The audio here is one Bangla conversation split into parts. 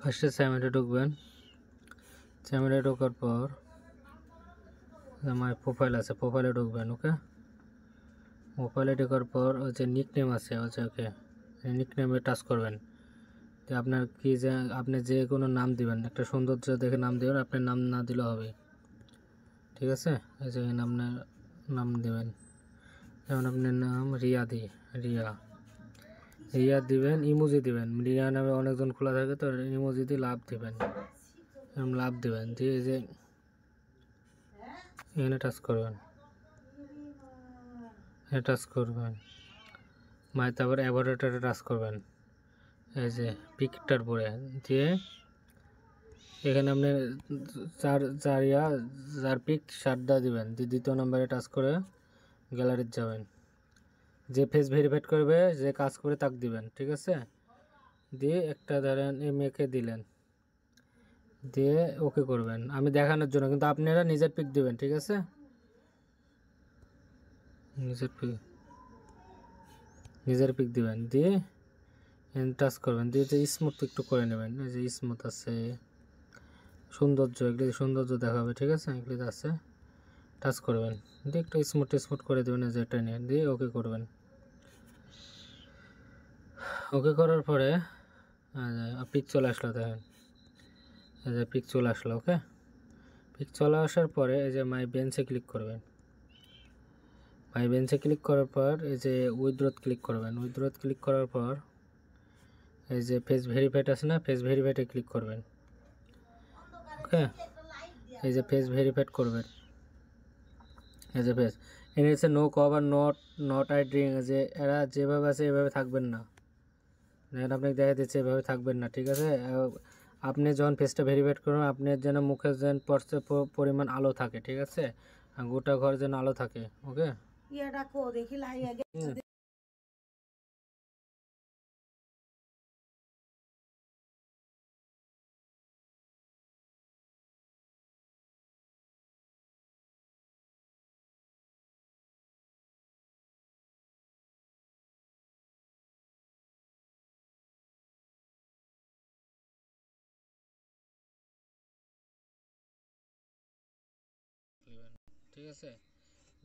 ফার্স্টে চ্যামেলে ঢুকবেন। চ্যামেলে ঢোকার পর আমার প্রোফাইল আছে, প্রোফাইলে ঢুকবেন। ওকে, প্রোফাইলে ঢোকার পর ওই যে নিকনেম আছে, ওকে নিকনেমে টাচ করবেন। তো আপনার কি যে আপনি যে কোনো নাম দিবেন, একটা সৌন্দর্য দেখে নাম দিবেন, আপনার নাম না দিলেও হবে, ঠিক আছে। এই যে আপনার নাম দেবেন, যেমন আপনার নাম রিয়া রিয়া দিবেন। ইমোজি দিবেন, রিয়া নামে অনেকজন খোলা থাকে, তো ইমোজি দিয়ে লাভ দিবেন, লাভ দিবেন দিয়ে যে এখানে টাচ করবেন, টাচ করবেন তারপর অ্যাভাটারে টাচ করবেন, এই যে পিকটার পরে দিয়ে এখানে আপনি চার পিক 7টা দিবেন। দ্বিতীয় নম্বরে টাচ করে গ্যালারিতে যাবেন, যে ফেস ভেরিফাইড করবে, যে কাজ করে তাক দিবেন, ঠিক আছে। দিয়ে একটা ধরেন এই মেয়েকে দিলেন, দিয়ে ওকে করবেন, আমি দেখানোর জন্য, কিন্তু আপনারা নিজের পিক দিবেন, ঠিক আছে। নিজের পিক দিবেন, দিয়ে টাচ করবেন, দিয়ে যে স্মুথ একটু করে নেবেন, এই যে স্মুথ আছে, সৌন্দর্য, এগুলি সৌন্দর্য দেখাবে, ঠিক আছে, এগুলি আছে, টাচ করবেন, দিয়ে একটু স্মুথ করে দেবেন, এই যে এটা নিয়ে দিয়ে ওকে করবেন। ওকে করার পরে পিক চলে আসলো, দেখেন এই যে পিক চলে আসলো। ওকে, পিক চলে আসার পরে এই যে মাই বেঞ্চে ক্লিক করবেন। মাই বেঞ্চে ক্লিক করার পর এই যে উইথড্রোতে ক্লিক করবেন। উইথড্রোতে ক্লিক করার পর এই যে ফেস ভেরিফাইড আছে না, ফেস ভেরিফাইডে ক্লিক করবেন। ওকে, এই যে ফেস ভেরিফাইড করবেন, এই যে ফেস এনে হচ্ছে no cover not I drink, যে এরা যেভাবে আছে এভাবে থাকবেন না, দেখেন আপনাকে দেখা দিচ্ছে এভাবে থাকবেন না, ঠিক আছে। আপনি যখন ফেসটা ভেরিফাইড করবেন, আপনার যেন মুখে যেন পরিমাণ আলো থাকে, ঠিক আছে, গোটা ঘর যেন আলো থাকে। ওকে, ঠিক আছে।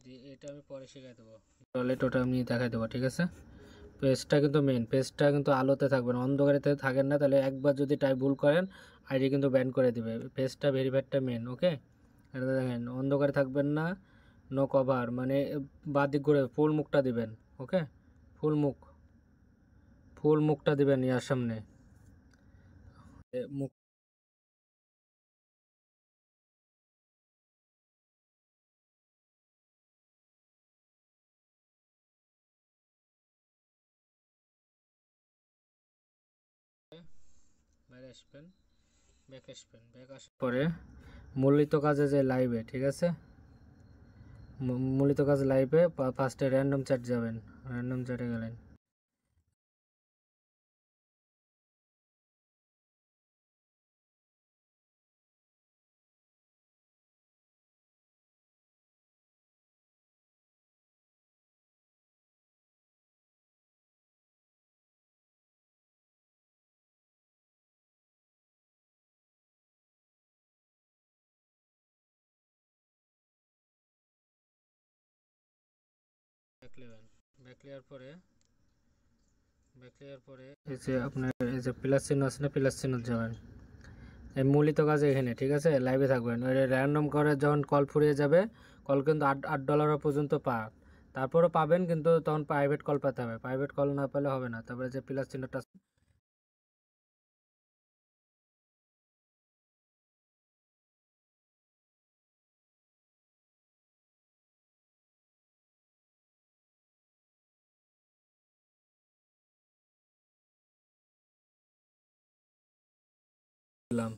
দিয়ে এটা আমি পরে শিখাই দেবো, টয়লেট ওটা আমি দেখাই দেবো, ঠিক আছে। পেজটা কিন্তু মেন, পেজটা কিন্তু আলোতে থাকবেন, অন্ধকারে থাকেন না, তাহলে একবার যদি টাইপ ভুল করেন আইডি কিন্তু ব্যান করে দিবে। পেজটা ভেরিফাইডটা মেন। ওকে, এটা দেখেন অন্ধকারে থাকবেন না, নো কভার মানে বাদিক করে ফুল মুখটা দিবেন। ওকে, ফুল মুখটা দিবেন ইয়ার সামনে, মুখ বাইরে আসবেন, ব্যাক আসার পরে মূলিত কাজে যে লাইভে, ঠিক আছে, মূলিত কাজ লাইভে ফার্স্টে র্যান্ডম চ্যাট যাবেন, র্যান্ডম চ্যাটে গেলেন, ব্যাক লেয়ার পরে এই যে আপনার এই যে প্লাস চিহ্ন আছে না, প্লাস চিহ্ন যাবেন, এই মূলিত কাজ এখানে, ঠিক আছে, লাইভে থাকবেন। ওই র্যান্ডম করে যখন কল ফুরিয়ে যাবে, কল কিন্তু $8 পর্যন্ত পান, তারপরও পাবেন, কিন্তু তখন প্রাইভেট কল পেতে হবে, প্রাইভেট কল না পেলে হবে না। তারপরে যে প্লাস চিহ্নটা দিলাম,